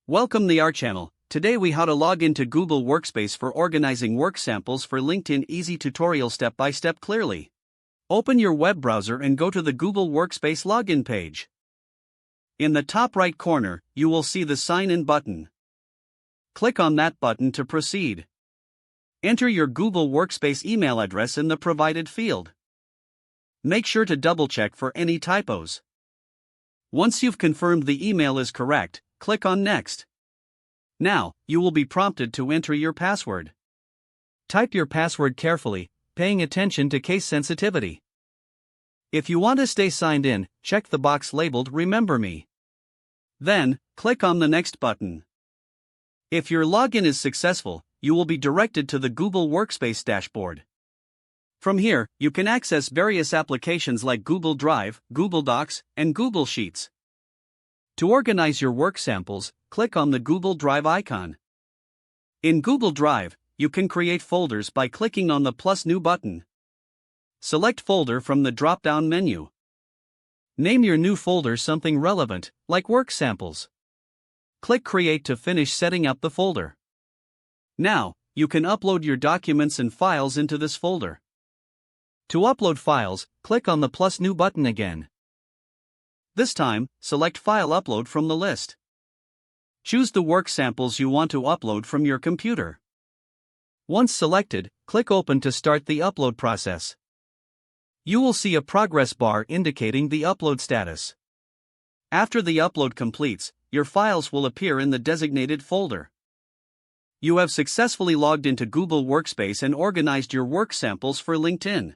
Welcome to our channel. Today we how to log into Google Workspace for organizing work samples for LinkedIn. Easy tutorial step by step clearly. Open your web browser and go to the Google Workspace login page. In the top right corner, you will see the sign in button. Click on that button to proceed. Enter your Google Workspace email address in the provided field. Make sure to double check for any typos. Once you've confirmed the email is correct, click on Next. Now, you will be prompted to enter your password. Type your password carefully, paying attention to case sensitivity. If you want to stay signed in, check the box labeled Remember Me. Then, click on the Next button. If your login is successful, you will be directed to the Google Workspace dashboard. From here, you can access various applications like Google Drive, Google Docs, and Google Sheets. To organize your work samples, click on the Google Drive icon. In Google Drive, you can create folders by clicking on the plus new button. Select folder from the drop-down menu. Name your new folder something relevant, like work samples. Click Create to finish setting up the folder. Now, you can upload your documents and files into this folder. To upload files, click on the plus new button again. This time, select File Upload from the list. Choose the work samples you want to upload from your computer. Once selected, click Open to start the upload process. You will see a progress bar indicating the upload status. After the upload completes, your files will appear in the designated folder. You have successfully logged into Google Workspace and organized your work samples for LinkedIn.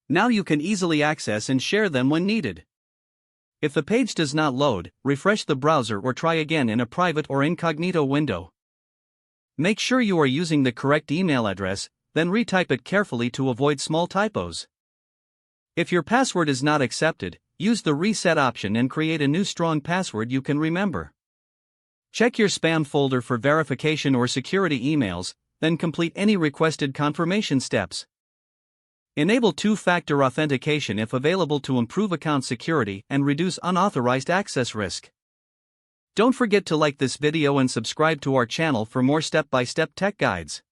Now you can easily access and share them when needed. If the page does not load, refresh the browser or try again in a private or incognito window. Make sure you are using the correct email address, then retype it carefully to avoid small typos. If your password is not accepted, use the reset option and create a new strong password you can remember. Check your spam folder for verification or security emails, then complete any requested confirmation steps. Enable two-factor authentication if available to improve account security and reduce unauthorized access risk. Don't forget to like this video and subscribe to our channel for more step-by-step tech guides.